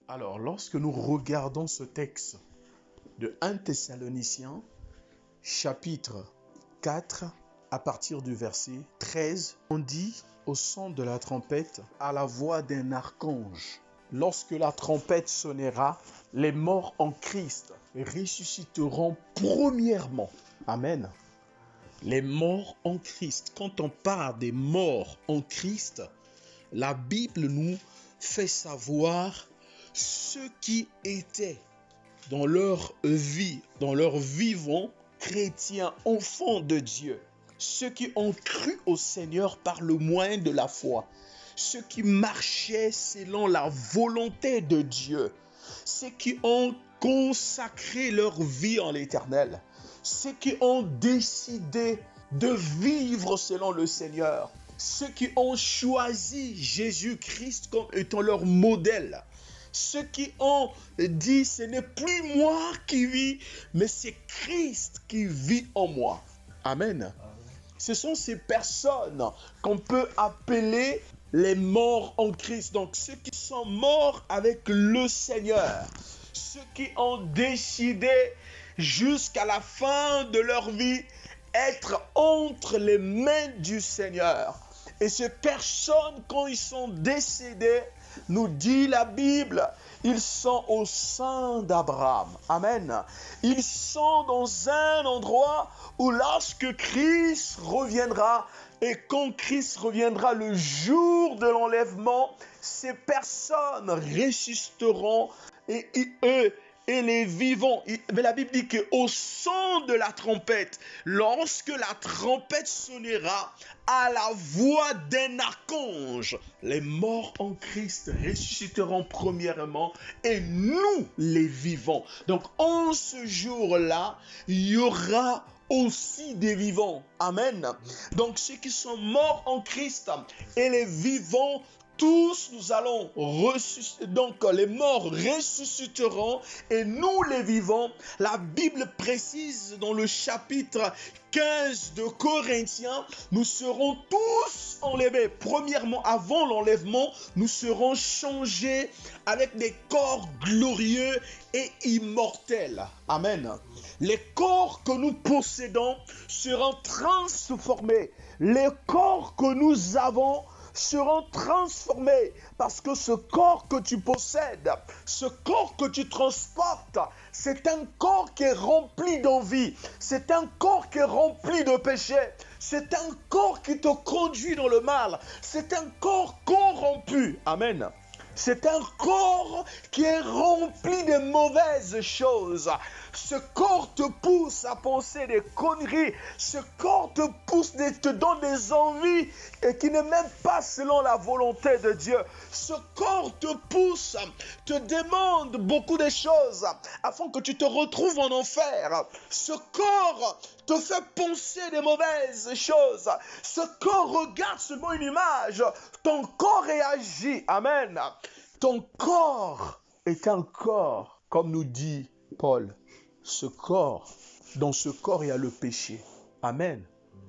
Alors, lorsque nous regardons ce texte de 1 Thessaloniciens, chapitre 4, à partir du verset 13, on dit au son de la trompette, à la voix d'un archange. Lorsque la trompette sonnera, les morts en Christ ressusciteront premièrement. Amen. Les morts en Christ. Quand on parle des morts en Christ, la Bible nous fait savoir ceux qui étaient dans leur vie, dans leur vivant, chrétiens, enfants de Dieu, ceux qui ont cru au Seigneur par le moyen de la foi, ceux qui marchaient selon la volonté de Dieu, ceux qui ont consacré leur vie en l'Éternel, ceux qui ont décidé de vivre selon le Seigneur, ceux qui ont choisi Jésus-Christ comme étant leur modèle, ceux qui ont dit, ce n'est plus moi qui vis, mais c'est Christ qui vit en moi. Amen. Ce sont ces personnes qu'on peut appeler les morts en Christ. Donc, ceux qui sont morts avec le Seigneur, ceux qui ont décidé jusqu'à la fin de leur vie être entre les mains du Seigneur. Et ces personnes, quand ils sont décédés, nous dit la Bible, ils sont au sein d'Abraham. Amen. Ils sont dans un endroit où lorsque Christ reviendra, et quand Christ reviendra le jour de l'enlèvement, ces personnes ressusciteront et eux et les vivants. Mais la Bible dit qu'au son de la trompette, lorsque la trompette sonnera, à la voix d'un archange, les morts en Christ ressusciteront premièrement et nous les vivants. Donc en ce jour-là, il y aura aussi des vivants. Amen. Donc ceux qui sont morts en Christ et les vivants, tous nous allons ressusciter. Donc les morts ressusciteront et nous les vivants. La Bible précise dans le chapitre 15 de Corinthiens, nous serons tous enlevés. Premièrement, avant l'enlèvement, nous serons changés avec des corps glorieux et immortels. Amen. Les corps que nous possédons seront transformés. Les corps que nous avons seront transformés parce que ce corps que tu possèdes, ce corps que tu transportes, c'est un corps qui est rempli d'envie, c'est un corps qui est rempli de péché, c'est un corps qui te conduit dans le mal, c'est un corps corrompu. Amen. C'est un corps qui est rempli de mauvaises choses. Ce corps te pousse à penser des conneries. Ce corps te pousse, te donne des envies et qui ne même pas selon la volonté de Dieu. Ce corps te pousse, te demande beaucoup de choses afin que tu te retrouves en enfer. Ce corps te fait penser des mauvaises choses. Ce corps regarde seulement une image. Ton corps réagit. Amen. Ton corps est un corps, comme nous dit Paul. Ce corps, dans ce corps, il y a le péché. Amen.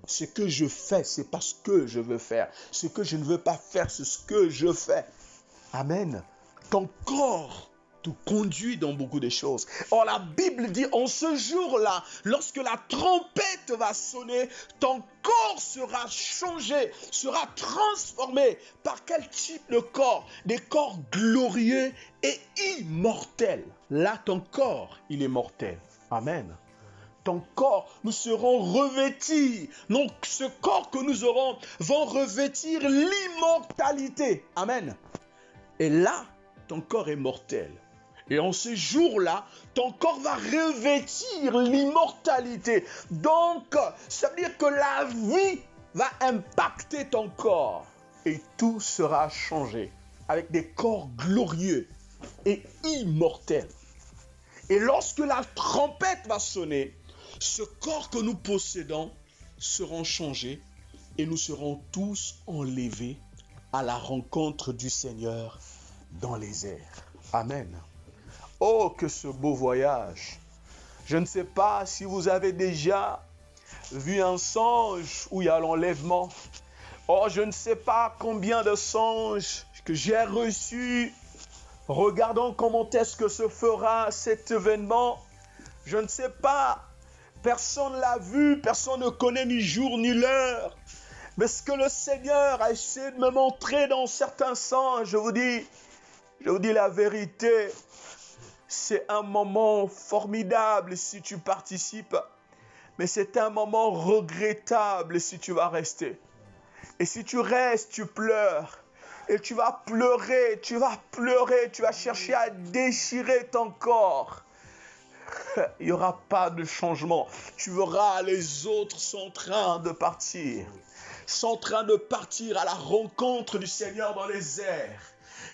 Ce que je fais, c'est parce que je veux faire. Ce que je ne veux pas faire, c'est ce que je fais. Amen. Ton corps te conduit dans beaucoup de choses. Or, la Bible dit, en ce jour-là, lorsque la trompette va sonner, ton corps sera changé, sera transformé. Par quel type de corps? Des corps glorieux et immortels. Là, ton corps, il est mortel. Amen. Ton corps, nous serons revêtis. Donc, ce corps que nous aurons va revêtir l'immortalité. Amen. Et là, ton corps est mortel. Et en ce jour-là, ton corps va revêtir l'immortalité. Donc, ça veut dire que la vie va impacter ton corps. Et tout sera changé avec des corps glorieux et immortels. Et lorsque la trompette va sonner, ce corps que nous possédons sera changé et nous serons tous enlevés à la rencontre du Seigneur dans les airs. Amen. Oh, que ce beau voyage! Je ne sais pas si vous avez déjà vu un songe où il y a l'enlèvement. Oh, je ne sais pas combien de songes que j'ai reçus Regardons comment est-ce que se fera cet événement. Je ne sais pas. Personne ne l'a vu. Personne ne connaît ni jour ni l'heure. Mais ce que le Seigneur a essayé de me montrer dans certains sens, je vous dis la vérité. C'est un moment formidable si tu participes. Mais c'est un moment regrettable si tu vas rester. Et si tu restes, tu pleures. Et tu vas pleurer, tu vas chercher à déchirer ton corps. Il n'y aura pas de changement. Tu verras, les autres sont en train de partir. Sont en train de partir à la rencontre du Seigneur dans les airs.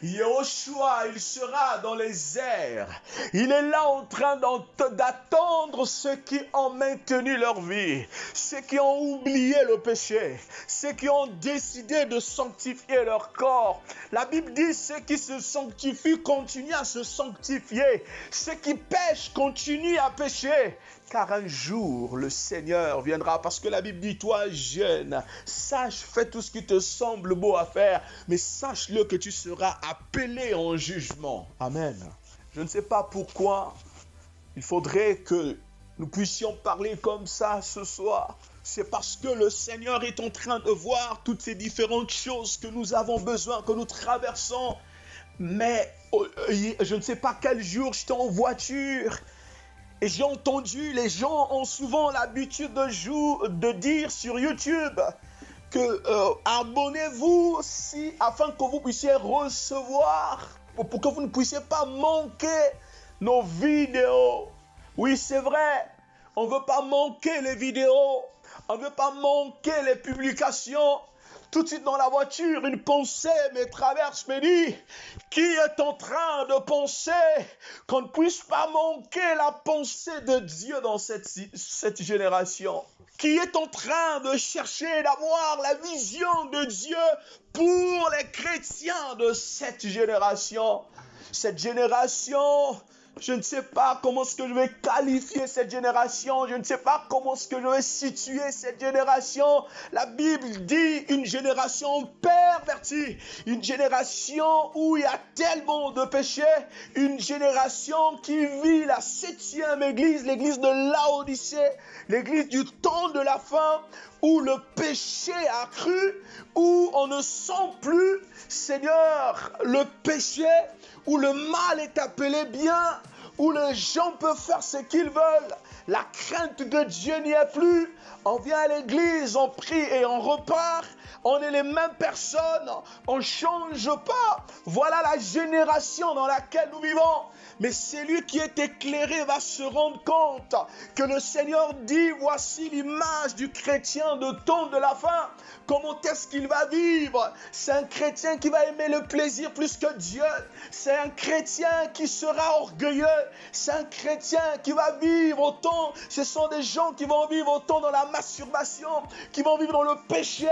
Yahushua, il sera dans les airs. Il est là en train d'attendre ceux qui ont maintenu leur vie, ceux qui ont oublié le péché, ceux qui ont décidé de sanctifier leur corps. La Bible dit ceux qui se sanctifient continuent à se sanctifier. Ceux qui pêchent continuent à pécher. Car un jour, le Seigneur viendra. Parce que la Bible dit, toi jeune, sache, fais tout ce qui te semble beau à faire. Mais sache-le que tu seras appelé en jugement. Amen. Je ne sais pas pourquoi il faudrait que nous puissions parler comme ça ce soir. C'est parce que le Seigneur est en train de voir toutes ces différentes choses que nous avons besoin, que nous traversons. Mais je ne sais pas quel jour j'étais en voiture. Et j'ai entendu, les gens ont souvent l'habitude de dire sur YouTube que abonnez-vous afin que vous puissiez recevoir, pour que vous ne puissiez pas manquer nos vidéos. Oui, c'est vrai, on ne veut pas manquer les vidéos, on ne veut pas manquer les publications. Tout de suite dans la voiture, une pensée me traverse, me dit, qui est en train de penser qu'on ne puisse pas manquer la pensée de Dieu dans cette génération? Qui est en train de chercher d'avoir la vision de Dieu pour les chrétiens de cette génération? Cette génération, je ne sais pas comment est-ce que je vais qualifier cette génération. Je ne sais pas comment est-ce que je vais situer cette génération. La Bible dit une génération pervertie. Une génération où il y a tellement de péchés. Une génération qui vit la 7e église, l'église de Laodicée, l'église du temps de la fin, où le péché a cru, où on ne sent plus, Seigneur, le péché, où le mal est appelé bien, où les gens peuvent faire ce qu'ils veulent. La crainte de Dieu n'y est plus. On vient à l'église, on prie et on repart. On est les mêmes personnes, on ne change pas. Voilà la génération dans laquelle nous vivons. Mais celui qui est éclairé va se rendre compte que le Seigneur dit, voici l'image du chrétien de temps de la fin. Comment est-ce qu'il va vivre? C'est un chrétien qui va aimer le plaisir plus que Dieu. C'est un chrétien qui sera orgueilleux. C'est un chrétien qui va vivre autant. Ce sont des gens qui vont vivre autant dans la masturbation, qui vont vivre dans le péché.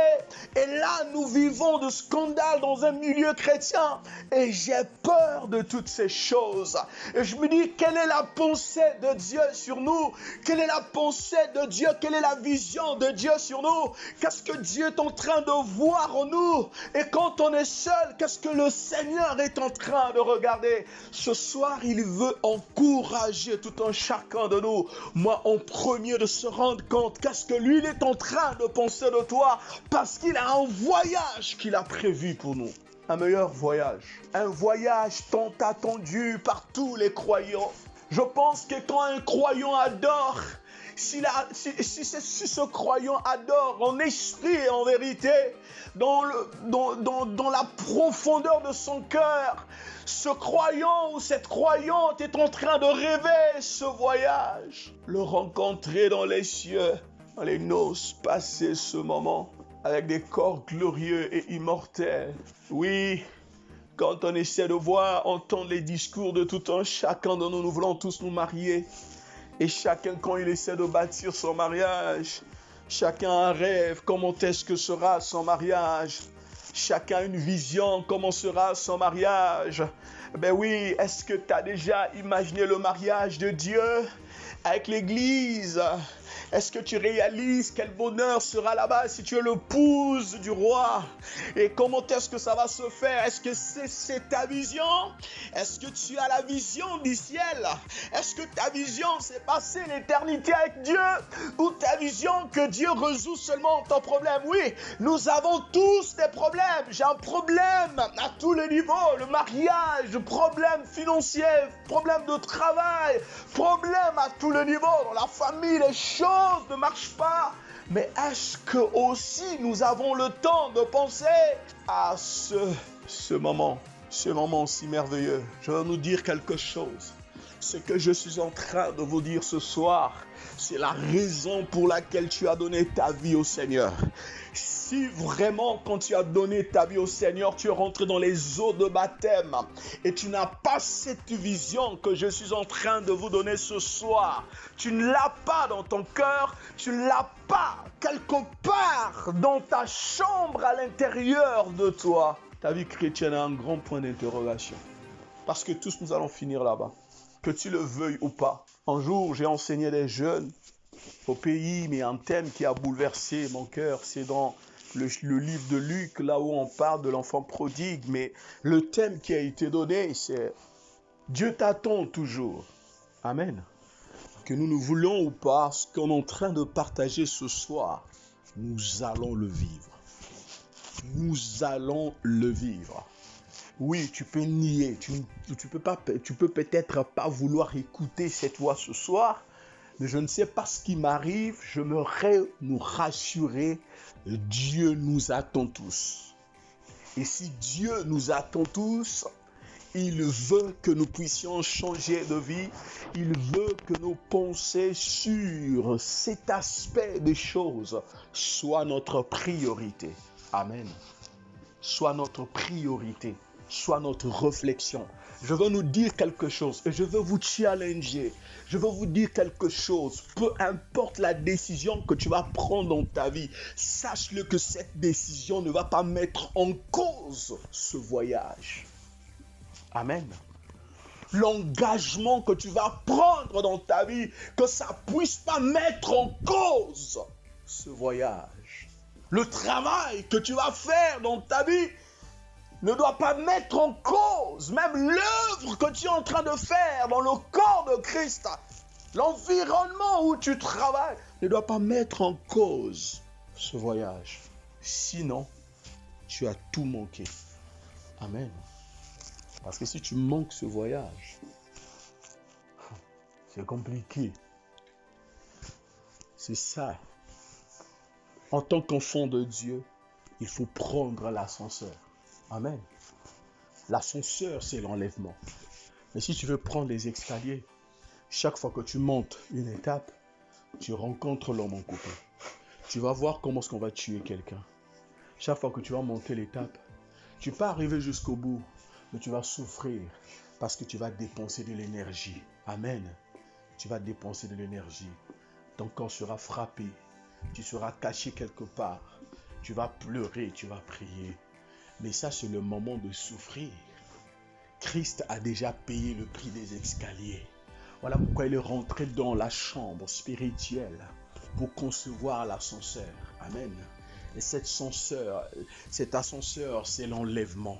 Et là, nous vivons de scandales dans un milieu chrétien. Et j'ai peur de toutes ces choses. Et je me dis, quelle est la pensée de Dieu sur nous? Quelle est la pensée de Dieu? Quelle est la vision de Dieu sur nous? Qu'est-ce que Dieu est en train de voir en nous? Et quand on est seul, qu'est-ce que le Seigneur est en train de regarder? Ce soir, il veut encourager tout un chacun de nous. Moi, en premier, de se rendre compte qu'est-ce que lui il est en train de penser de toi, parce qu'il a un voyage qu'il a prévu pour nous. Un meilleur voyage. Un voyage tant attendu par tous les croyants. Je pense que quand un croyant adore, si ce croyant adore en esprit et en vérité, dans la profondeur de son cœur, ce croyant ou cette croyante est en train de rêver ce voyage. Le rencontrer dans les cieux, dans les noces, passer ce moment avec des corps glorieux et immortels. Oui, quand on essaie de voir, entendre les discours de tout un chacun de nous, nous voulons tous nous marier. Et chacun, quand il essaie de bâtir son mariage, chacun a un rêve, comment est-ce que sera son mariage? Chacun a une vision, comment sera son mariage? Ben oui, est-ce que tu as déjà imaginé le mariage de Dieu avec l'Église? Est-ce que tu réalises quel bonheur sera là-bas si tu es l'épouse du roi? Et comment est-ce que ça va se faire? Est-ce que c'est ta vision? Est-ce que tu as la vision du ciel? Est-ce que ta vision, c'est passer l'éternité avec Dieu? Ou ta vision que Dieu résout seulement ton problème? Oui, nous avons tous des problèmes. J'ai un problème à tous les niveaux. Le mariage, problème financier, problème de travail, problème à tous les niveaux. Dans la famille, les choses ne marchent pas. Mais est-ce que aussi nous avons le temps de penser à ce moment si merveilleux? Je vais nous dire quelque chose. Ce que je suis en train de vous dire ce soir, c'est la raison pour laquelle tu as donné ta vie au Seigneur. Si vraiment, quand tu as donné ta vie au Seigneur, tu es rentré dans les eaux de baptême et tu n'as pas cette vision que je suis en train de vous donner ce soir, tu ne l'as pas dans ton cœur, tu ne l'as pas quelque part dans ta chambre à l'intérieur de toi, ta vie chrétienne a un grand point d'interrogation. Parce que tous nous allons finir là-bas. Que tu le veuilles ou pas. Un jour, j'ai enseigné des jeunes au pays, mais un thème qui a bouleversé mon cœur, c'est dans le livre de Luc, là où on parle de l'enfant prodigue, mais le thème qui a été donné, c'est Dieu t'attend toujours. Amen. Que nous voulons ou pas, ce qu'on est en train de partager ce soir, nous allons le vivre. Nous allons le vivre. Oui, tu peux nier, tu peux peut-être pas vouloir écouter cette voix ce soir, mais je ne sais pas ce qui m'arrive, j'aimerais nous rassurer, Dieu nous attend tous. Et si Dieu nous attend tous, il veut que nous puissions changer de vie, il veut que nos pensées sur cet aspect des choses soient notre priorité. Amen. Soit notre priorité. Soit notre réflexion. Je veux nous dire quelque chose et je veux vous challenger. Je veux vous dire quelque chose. Peu importe la décision que tu vas prendre dans ta vie, sache-le que cette décision ne va pas mettre en cause ce voyage. Amen. L'engagement que tu vas prendre dans ta vie, que ça ne puisse pas mettre en cause ce voyage. Le travail que tu vas faire dans ta vie ne doit pas mettre en cause même l'œuvre que tu es en train de faire dans le corps de Christ. L'environnement où tu travailles ne doit pas mettre en cause ce voyage. Sinon, tu as tout manqué. Amen. Parce que si tu manques ce voyage, c'est compliqué. C'est ça. En tant qu'enfant de Dieu, il faut prendre l'ascenseur. Amen. L'ascenseur, c'est l'enlèvement. Mais si tu veux prendre les escaliers, chaque fois que tu montes une étape, tu rencontres l'homme en coupé. Tu vas voir comment est-ce qu'on va tuer quelqu'un. Chaque fois que tu vas monter l'étape, tu peux arriver jusqu'au bout, mais tu vas souffrir parce que tu vas dépenser de l'énergie. Amen. Tu vas dépenser de l'énergie. Ton corps sera frappé. Tu seras caché quelque part. Tu vas pleurer, tu vas prier. Mais ça, c'est le moment de souffrir. Christ a déjà payé le prix des escaliers. Voilà pourquoi il est rentré dans la chambre spirituelle pour concevoir l'ascenseur. Amen. Et cet ascenseur, c'est l'enlèvement.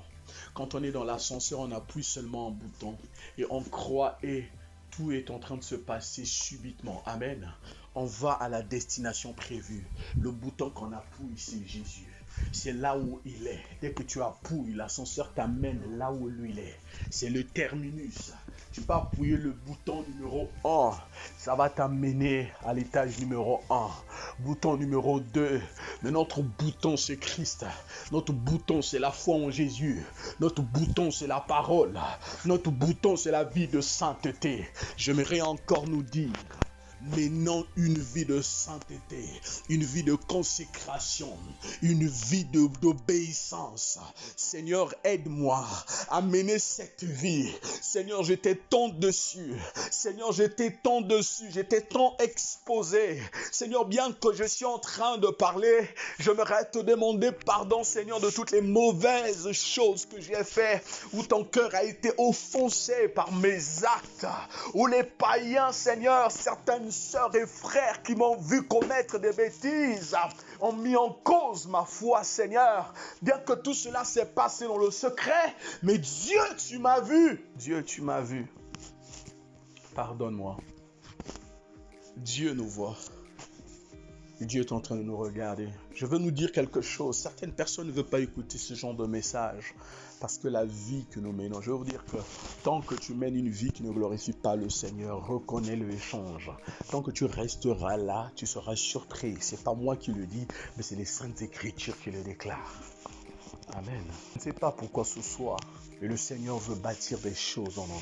Quand on est dans l'ascenseur, on n'appuie seulement un bouton et on croit et tout est en train de se passer subitement. Amen. On va à la destination prévue. Le bouton qu'on appuie, c'est Jésus. C'est là où il est. Dès que tu appuies, l'ascenseur t'amène là où lui il est. C'est le terminus. Tu peux appuyer le bouton numéro 1. Ça va t'amener à l'étage numéro 1. Bouton numéro 2. Mais notre bouton, c'est Christ. Notre bouton, c'est la foi en Jésus. Notre bouton, c'est la parole. Notre bouton, c'est la vie de sainteté. J'aimerais encore nous dire, menant une vie de sainteté, une vie de consécration, une vie d'obéissance. Seigneur, aide-moi à mener cette vie. Seigneur, j'étais tant dessus. Seigneur, j'étais tant dessus. J'étais tant exposé. Seigneur, bien que je suis en train de parler, j'aimerais te demander pardon, Seigneur, de toutes les mauvaises choses que j'ai faites, où ton cœur a été offensé par mes actes, où les païens, Seigneur, certaines sœurs et frères qui m'ont vu commettre des bêtises ont mis en cause ma foi, Seigneur. Bien que tout cela s'est passé dans le secret, mais Dieu, tu m'as vu. Dieu, tu m'as vu. Pardonne-moi. Dieu nous voit. Dieu est en train de nous regarder. Je veux nous dire quelque chose. Certaines personnes ne veulent pas écouter ce genre de message parce que la vie que nous menons, je veux vous dire que tant que tu mènes une vie qui ne glorifie pas le Seigneur, reconnais-le et change. Tant que tu resteras là, tu seras surpris. Ce n'est pas moi qui le dis, mais c'est les Saintes Écritures qui le déclarent. Amen. Je ne sais pas pourquoi ce soir, le Seigneur veut bâtir des choses en nous.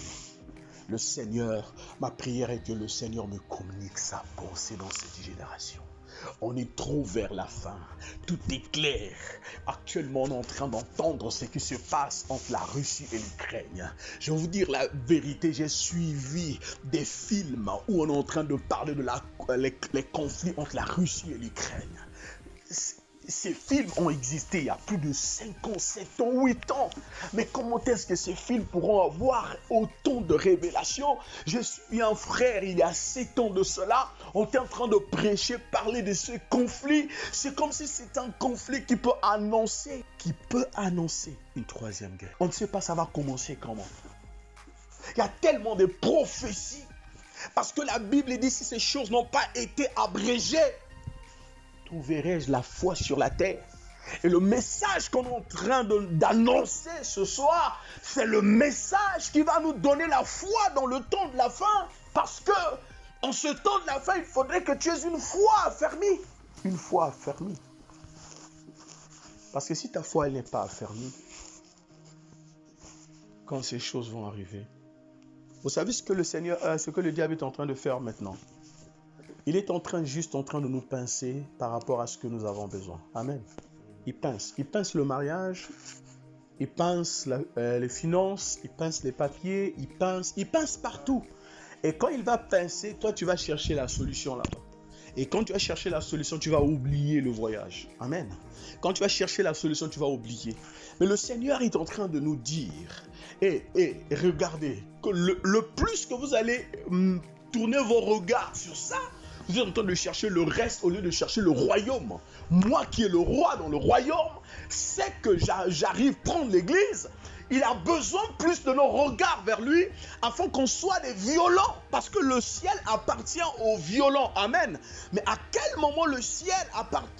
Le Seigneur, ma prière est que le Seigneur me communique sa pensée dans cette génération. On est trop vers la fin. Tout est clair. Actuellement, on est en train d'entendre ce qui se passe entre la Russie et l'Ukraine. Je vais vous dire la vérité. J'ai suivi des films où on est en train de parler de les conflits entre la Russie et l'Ukraine. Ces films ont existé il y a plus de 5 ans, 7 ans, 8 ans. Mais comment est-ce que ces films pourront avoir autant de révélations? Je suis un frère, il y a 7 ans de cela, on était en train de prêcher, parler de ce conflit. C'est comme si c'était un conflit qui peut annoncer une troisième guerre. On ne sait pas ça va commencer comment. Il y a tellement de prophéties. Parce que la Bible dit si ces choses n'ont pas été abrégées, trouverai-je la foi sur la terre? Et le message qu'on est en train d'annoncer ce soir, c'est le message qui va nous donner la foi dans le temps de la fin. Parce que, en ce temps de la fin, il faudrait que tu aies une foi affermie. Une foi affermie. Parce que si ta foi n'est pas affermie, quand ces choses vont arriver, vous savez ce que le diable est en train de faire maintenant? Il est juste en train de nous pincer par rapport à ce que nous avons besoin. Amen. Il pince. Il pince le mariage, il pince les finances, il pince les papiers, il pince partout. Et quand il va pincer, toi tu vas chercher la solution là-bas. Et quand tu vas chercher la solution, tu vas oublier le voyage. Amen. Quand tu vas chercher la solution, tu vas oublier. Mais le Seigneur est en train de nous dire, regardez, que le plus que vous allez tourner vos regards sur ça, vous êtes en train de chercher le reste au lieu de chercher le royaume. Moi qui est le roi dans le royaume, c'est que j'arrive prendre l'église. Il a besoin plus de nos regards vers lui afin qu'on soit des violents. Parce que le ciel appartient aux violents. Amen. Mais à quel moment le ciel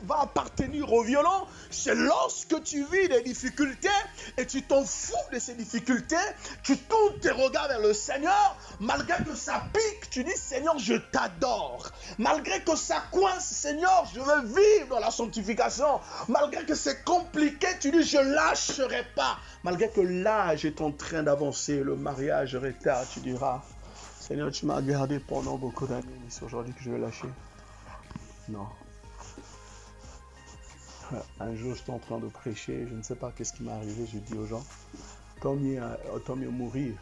va appartenir aux violents? C'est lorsque tu vis des difficultés et tu t'en fous de ces difficultés. Tu tournes tes regards vers le Seigneur. Malgré que ça pique, tu dis Seigneur, je t'adore. Malgré que ça coince, Seigneur, je veux vivre dans la sanctification. Malgré que c'est compliqué, tu dis je lâcherai pas. Malgré que l'âge est en train d'avancer, le mariage retarde, tu diras, Seigneur, tu m'as gardé pendant beaucoup d'années, mais c'est aujourd'hui que je vais lâcher. Non. Un jour, j'étais en train de prêcher, je ne sais pas qu'est-ce qui m'est arrivé, je dis aux gens, tant mieux mourir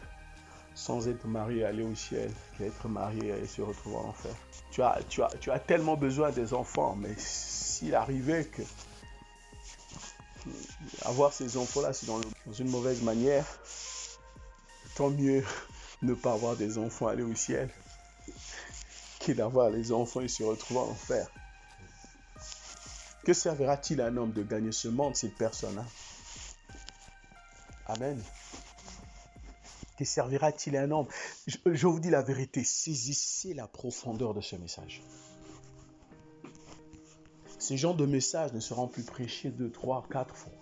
sans être marié et aller au ciel qu'être marié et se retrouver en enfer. Tu as tellement besoin des enfants, mais s'il arrivait que avoir ces enfants-là, c'est dans une mauvaise manière, tant mieux ne pas avoir des enfants aller au ciel que d'avoir les enfants et se retrouver en enfer. Que servira-t-il à un homme de gagner ce monde s'il perd son âme? Amen. Que servira-t-il à un homme? Je vous dis la vérité, saisissez la profondeur de ce message. Ces genres de messages ne seront plus prêchés 2, 3, 4 fois.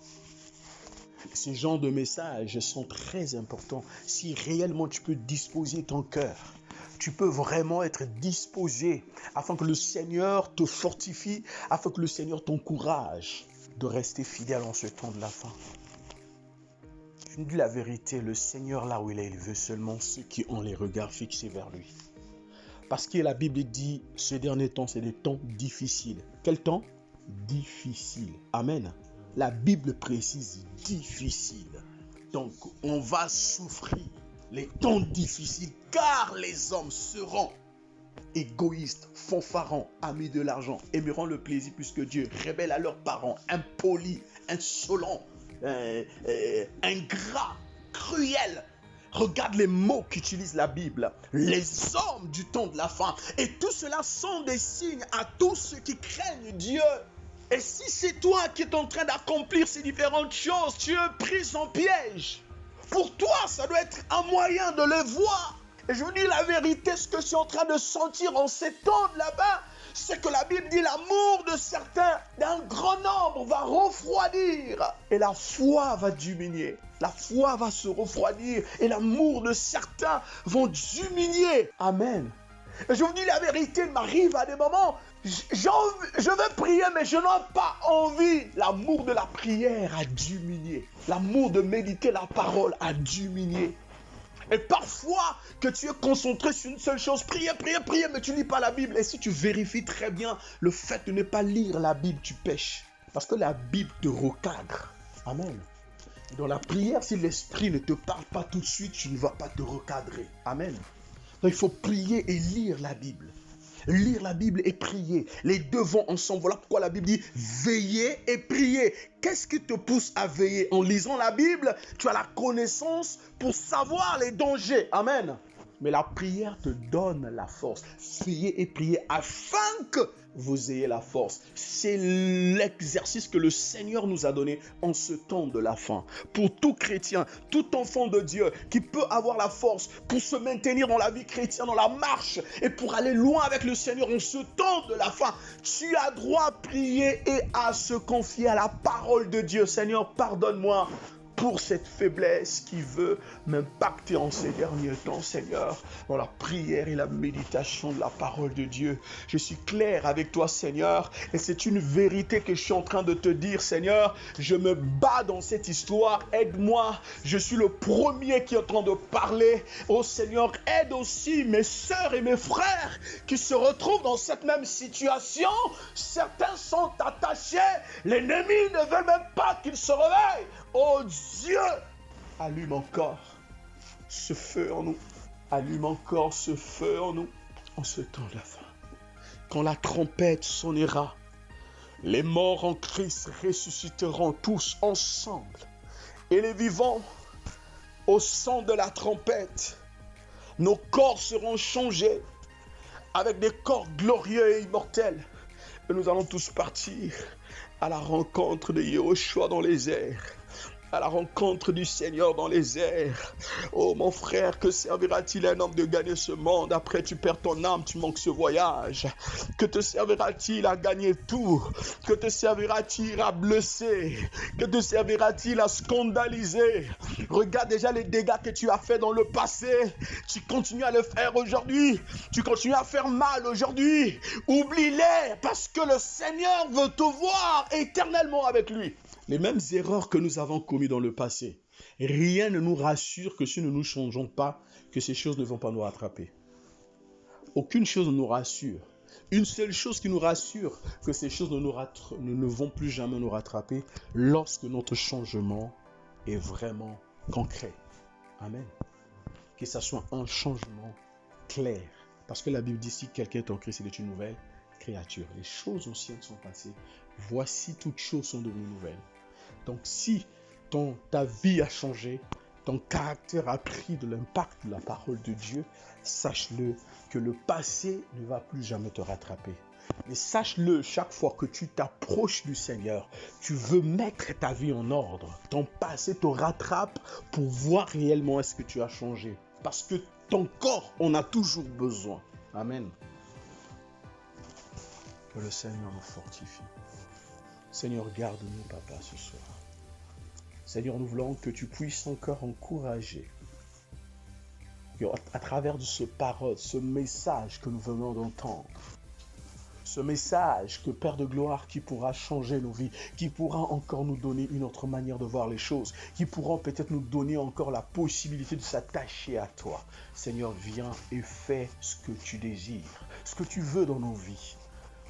Ces genres de messages sont très importants. Si réellement tu peux disposer ton cœur, tu peux vraiment être disposé afin que le Seigneur te fortifie, afin que le Seigneur t'encourage de rester fidèle en ce temps de la fin. Je vous dis la vérité, le Seigneur là où il est, il veut seulement ceux qui ont les regards fixés vers lui. Parce que la Bible dit, ce dernier temps, c'est des temps difficiles. Quel temps? Difficile. Amen. La Bible précise difficile. Donc, on va souffrir les temps difficiles, car les hommes seront égoïstes, fanfarons, amis de l'argent, aimeront le plaisir plus que Dieu, rebelles à leurs parents, impolis, insolents, ingrats, cruels, Regarde les mots qu'utilise la Bible. Les hommes du temps de la fin. Et tout cela sont des signes à tous ceux qui craignent Dieu. Et si c'est toi qui es en train d'accomplir ces différentes choses, tu es pris en piège. Pour toi, ça doit être un moyen de les voir. Et je vous dis la vérité, ce que je suis en train de sentir en ces temps là-bas, c'est que la Bible dit l'amour de certains, d'un grand nombre, va refroidir. Et la foi va diminuer. La foi va se refroidir. Et l'amour de certains vont diminuer. Amen. Et je vous dis la vérité, il m'arrive à des moments, je veux prier, mais je n'ai pas envie. L'amour de la prière a diminué. L'amour de méditer la parole a diminué. Et parfois, que tu es concentré sur une seule chose, prier, mais tu ne lis pas la Bible. Et si tu vérifies très bien le fait de ne pas lire la Bible, tu pèches. Parce que la Bible te recadre. Amen. Dans la prière, si l'Esprit ne te parle pas tout de suite, tu ne vas pas te recadrer. Amen. Donc il faut prier et lire la Bible. Lire la Bible et prier. Les deux vont ensemble. Voilà pourquoi la Bible dit veiller et prier. Qu'est-ce qui te pousse à veiller? En lisant la Bible, tu as la connaissance pour savoir les dangers. Amen. Mais la prière te donne la force. Veillez et priez afin que vous ayez la force. C'est l'exercice que le Seigneur nous a donné en ce temps de la fin. Pour tout chrétien, tout enfant de Dieu qui peut avoir la force pour se maintenir dans la vie chrétienne, dans la marche et pour aller loin avec le Seigneur en ce temps de la fin, tu as droit à prier et à se confier à la parole de Dieu. Seigneur, pardonne-moi pour cette faiblesse qui veut m'impacter en ces derniers temps, Seigneur, dans la prière et la méditation de la parole de Dieu. Je suis clair avec toi, Seigneur, et c'est une vérité que je suis en train de te dire, Seigneur. Je me bats dans cette histoire, aide-moi. Je suis le premier qui est en train de parler. Oh Seigneur, aide aussi mes sœurs et mes frères qui se retrouvent dans cette même situation. Certains sont attachés, l'ennemi ne veut même pas qu'ils se réveillent. Oh Dieu, allume encore ce feu en nous. Allume encore ce feu en nous en ce temps de la fin. Quand la trompette sonnera, les morts en Christ ressusciteront tous ensemble. Et les vivants, au son de la trompette, nos corps seront changés avec des corps glorieux et immortels. Et nous allons tous partir à la rencontre de Yahushua dans les airs. À la rencontre du Seigneur dans les airs. Oh mon frère, que servira-t-il à un homme de gagner ce monde? Après tu perds ton âme, tu manques ce voyage. Que te servira-t-il à gagner tout? Que te servira-t-il à blesser? Que te servira-t-il à scandaliser? Regarde déjà les dégâts que tu as fait dans le passé. Tu continues à le faire aujourd'hui. Tu continues à faire mal aujourd'hui. Oublie-les parce que le Seigneur veut te voir éternellement avec lui. Les mêmes erreurs que nous avons commises dans le passé. Rien ne nous rassure que si nous ne nous changeons pas, que ces choses ne vont pas nous rattraper. Aucune chose ne nous rassure. Une seule chose qui nous rassure, que ces choses ne vont plus jamais nous rattraper lorsque notre changement est vraiment concret. Amen. Que ce soit un changement clair. Parce que la Bible dit, si quelqu'un est en Christ, il est une nouvelle créature. Les choses anciennes sont passées. Voici, toutes choses sont devenues nouvelles. Donc si ta vie a changé, ton caractère a pris de l'impact de la parole de Dieu, sache-le que le passé ne va plus jamais te rattraper. Mais sache-le, chaque fois que tu t'approches du Seigneur, tu veux mettre ta vie en ordre. Ton passé te rattrape pour voir réellement est-ce que tu as changé. Parce que ton corps en a toujours besoin. Amen. Que le Seigneur nous fortifie. Seigneur, garde-nous, Papa, ce soir. Seigneur, nous voulons que tu puisses encore encourager, à travers de ce parole, ce message que nous venons d'entendre, ce message que Père de gloire qui pourra changer nos vies, qui pourra encore nous donner une autre manière de voir les choses, qui pourra peut-être nous donner encore la possibilité de s'attacher à toi. Seigneur, viens et fais ce que tu désires, ce que tu veux dans nos vies.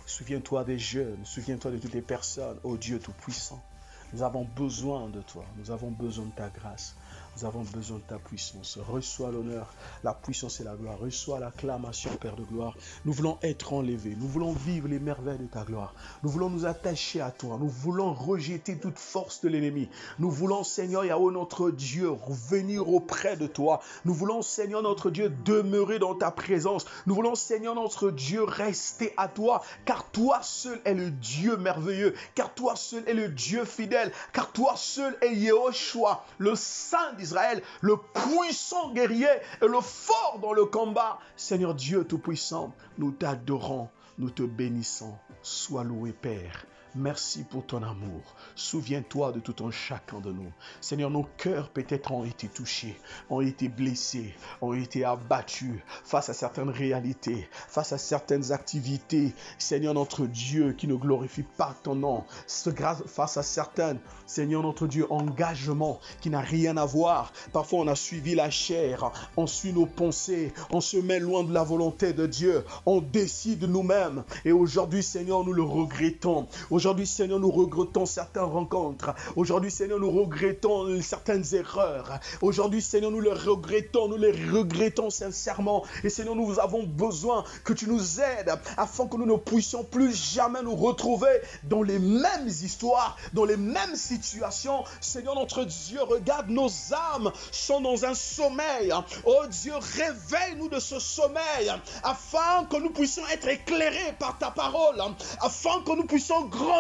Souviens-toi des jeunes, souviens-toi de toutes les personnes, ô Dieu Tout-Puissant. Nous avons besoin de toi, nous avons besoin de ta grâce. Nous avons besoin de ta puissance. Reçois l'honneur, la puissance et la gloire. Reçois l'acclamation, Père de gloire. Nous voulons être enlevés. Nous voulons vivre les merveilles de ta gloire. Nous voulons nous attacher à toi. Nous voulons rejeter toute force de l'ennemi. Nous voulons, Seigneur, Yahweh, notre Dieu, revenir auprès de toi. Nous voulons, Seigneur, notre Dieu, demeurer dans ta présence. Nous voulons, Seigneur, notre Dieu, rester à toi. Car toi seul est le Dieu merveilleux. Car toi seul est le Dieu fidèle. Car toi seul est Yehoshua, le Saint d'Israël, le puissant guerrier et le fort dans le combat. Seigneur Dieu Tout-Puissant, nous t'adorons, nous te bénissons. Sois loué, Père. Merci pour ton amour. Souviens-toi de tout un chacun de nous. Seigneur, nos cœurs peut-être ont été touchés, ont été blessés, ont été abattus face à certaines réalités, face à certaines activités. Seigneur, notre Dieu, qui ne glorifie pas ton nom. Face à certains, Seigneur, notre Dieu, engagements qui n'a rien à voir. Parfois, on a suivi la chair, on suit nos pensées, on se met loin de la volonté de Dieu, on décide nous-mêmes. Et aujourd'hui, Seigneur, nous le regrettons. Aujourd'hui, Seigneur, nous regrettons certaines rencontres. Aujourd'hui, Seigneur, nous regrettons certaines erreurs. Aujourd'hui, Seigneur, nous les regrettons sincèrement. Et Seigneur, nous avons besoin que tu nous aides afin que nous ne puissions plus jamais nous retrouver dans les mêmes histoires, dans les mêmes situations. Seigneur, notre Dieu, regarde, nos âmes sont dans un sommeil. Oh Dieu, réveille-nous de ce sommeil afin que nous puissions être éclairés par ta parole, afin que nous puissions grandir,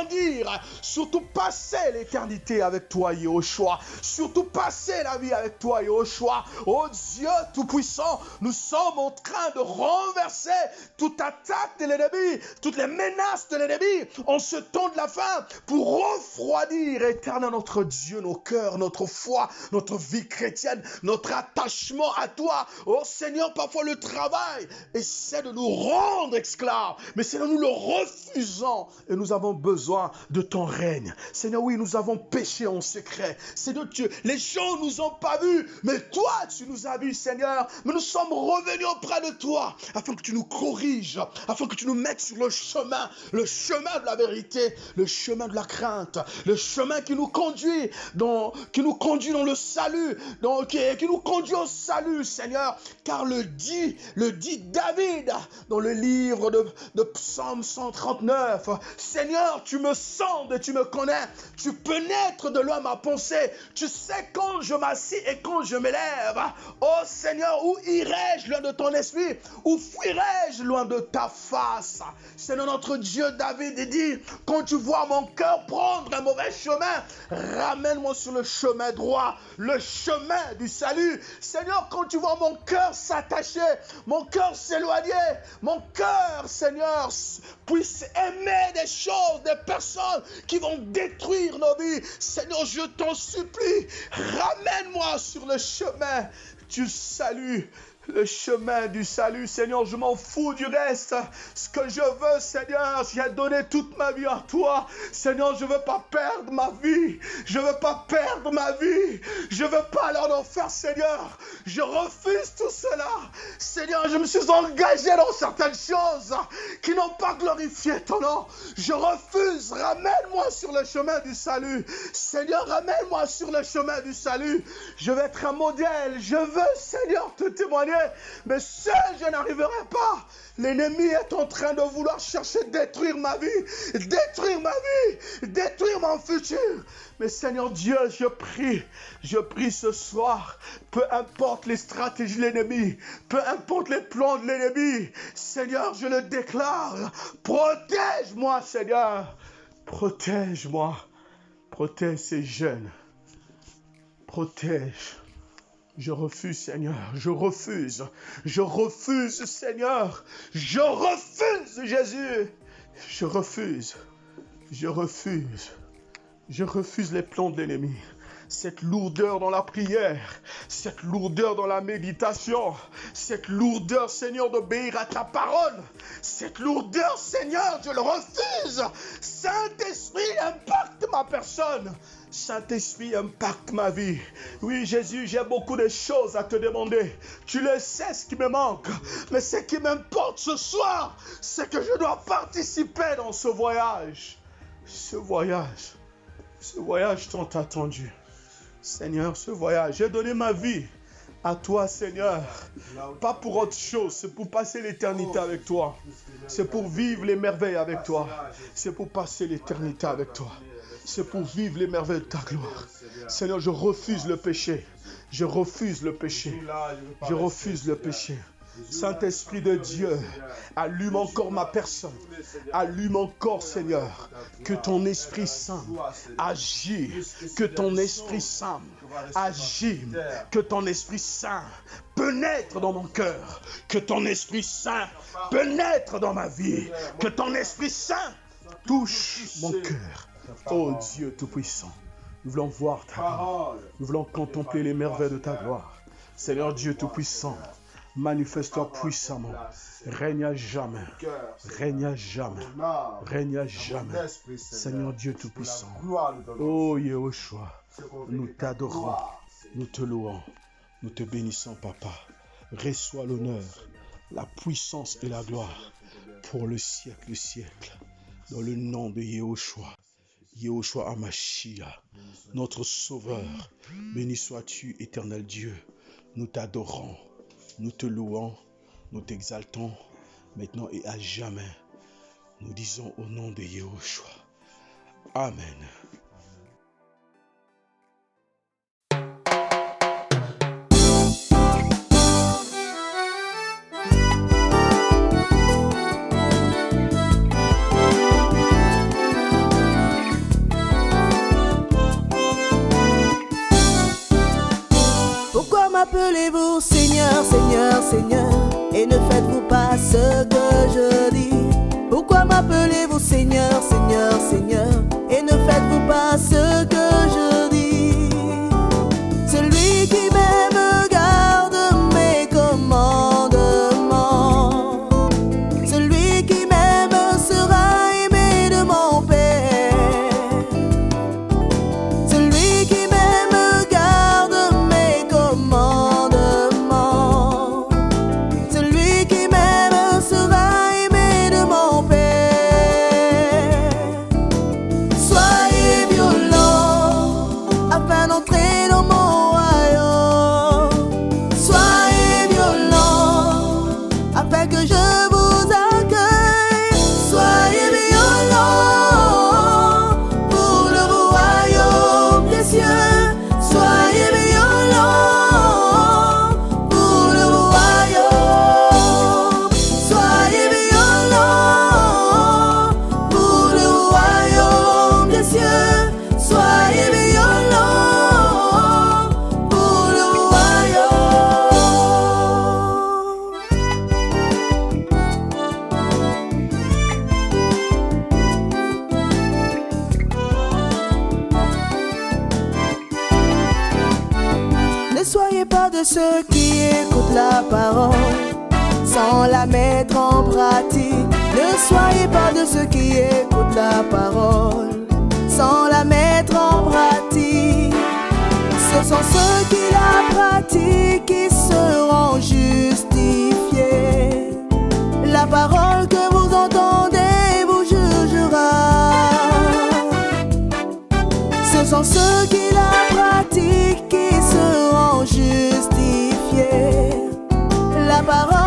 surtout passer l'éternité avec toi, Yehoshua, surtout passer la vie avec toi, Yehoshua. Oh Dieu Tout-Puissant, nous sommes en train de renverser toute attaque de l'ennemi, toutes les menaces de l'ennemi en ce temps de la fin pour refroidir, éternel notre Dieu, nos cœurs, notre foi, notre vie chrétienne, notre attachement à toi. Oh Seigneur, parfois le travail essaie de nous rendre esclaves, mais Seigneur, nous le refusons et nous avons besoin de ton règne. Seigneur, oui, nous avons péché en secret. Seigneur, les gens nous ont pas vus, mais toi, tu nous as vus, Seigneur. Mais nous sommes revenus auprès de toi, afin que tu nous corriges, afin que tu nous mettes sur le chemin de la vérité, le chemin de la crainte, le chemin qui nous conduit dans le salut, qui nous conduit au salut, Seigneur. Car le dit David dans le livre de Psaume 139, Seigneur, tu me sondes et tu me connais. Tu pénètres de loin ma pensée. Tu sais quand je m'assis et quand je m'élève. Oh Seigneur, où irai-je loin de ton esprit? Où fuirai-je loin de ta face? Seigneur notre Dieu, David dit, quand tu vois mon cœur prendre un mauvais chemin, ramène-moi sur le chemin droit, le chemin du salut. Seigneur, quand tu vois mon cœur s'attacher, mon cœur s'éloigner, mon cœur, Seigneur, puisse aimer des choses, des personnes qui vont détruire nos vies. Seigneur, je t'en supplie, ramène-moi sur le chemin du salut. Le chemin du salut, Seigneur, je m'en fous du reste. Ce que je veux, Seigneur, j'ai donné toute ma vie à toi. Seigneur, je ne veux pas perdre ma vie. Je ne veux pas perdre ma vie. Je ne veux pas aller en enfer, Seigneur. Je refuse tout cela. Seigneur, je me suis engagé dans certaines choses qui n'ont pas glorifié ton nom. Je refuse. Ramène-moi sur le chemin du salut. Seigneur, ramène-moi sur le chemin du salut. Je veux être un modèle. Je veux, Seigneur, te témoigner. Mais seul, je n'arriverai pas. L'ennemi est en train de vouloir chercher de détruire ma vie, détruire mon futur. Mais Seigneur Dieu, je prie ce soir, peu importe les stratégies de l'ennemi, peu importe les plans de l'ennemi, Seigneur, je le déclare, protège-moi, Seigneur, protège-moi, protège ces jeunes, protège. Je refuse, Seigneur, je refuse, Seigneur, je refuse, Jésus, je refuse les plans de l'ennemi. Cette lourdeur dans la prière, cette lourdeur dans la méditation, cette lourdeur, Seigneur, d'obéir à ta parole, cette lourdeur, Seigneur, je le refuse. Saint-Esprit, impacte ma personne. Saint-Esprit, impacte ma vie. Oui, Jésus, j'ai beaucoup de choses à te demander. Tu le sais ce qui me manque. Mais ce qui m'importe ce soir, c'est que je dois participer dans ce voyage. Ce voyage tant attendu. Seigneur, ce voyage, j'ai donné ma vie à toi, Seigneur. Pas pour autre chose, c'est pour passer l'éternité avec toi. C'est pour vivre les merveilles avec toi. C'est pour passer l'éternité avec toi. C'est pour vivre les merveilles de ta gloire. Seigneur, je refuse le péché. Je refuse le péché. Je refuse le péché. Saint-Esprit de Dieu, allume encore ma personne. Allume encore, Seigneur, que ton Esprit Saint agit. Que ton Esprit Saint agit. Que ton Esprit Saint pénètre dans mon cœur. Que ton Esprit Saint pénètre dans ma vie. Que ton Esprit Saint touche mon cœur. Oh Dieu Tout-Puissant, nous voulons voir ta gloire. Nous voulons contempler les merveilles de ta gloire. Seigneur Dieu Tout-Puissant, manifeste-toi puissamment. Règne à jamais. Règne à jamais. Règne à jamais. Seigneur Dieu Tout-Puissant. Oh Yehoshua, nous t'adorons. Nous te louons. Nous te bénissons, Papa. Reçois l'honneur, la puissance et la gloire pour le siècle des siècles. Dans le nom de Yehoshua. Yehoshua Hamashiach, notre Sauveur. Béni sois-tu, éternel Dieu. Nous t'adorons. Nous te louons, nous t'exaltons, maintenant et à jamais. Nous disons au nom de Yehoshua. Amen. Pourquoi m'appelez-vous Seigneur, Seigneur, Seigneur, et ne faites-vous pas ce que je dis? Pourquoi m'appelez-vous Seigneur, Seigneur, Seigneur, et ne faites-vous pas ce que je dis? Celui qui m'aime garde mes commandements. Celui qui m'aime sera aimé de mon Père. Celui qui m'aime garde mes commandements. Celui qui m'aime sera aimé de mon Père. Soyez violents afin d'entrer dans mon royaume. Soyez violents afin que je vous accueille. Soyez violents pour le royaume des cieux. Soyez violents pour le royaume. Soyez violents pour le royaume des cieux. Soyez violents pour le royaume. Ne soyez pas de ceux qui écoutent la parole sans la mettre en pratique. Ne soyez pas de ceux qui écoutent la parole sans la mettre en pratique. Ce sont ceux qui la pratiquent qui seront justifiés. La parole que vous entendez vous jugera. Ce sont ceux qui la pratiquent qui seront justifiés. La parole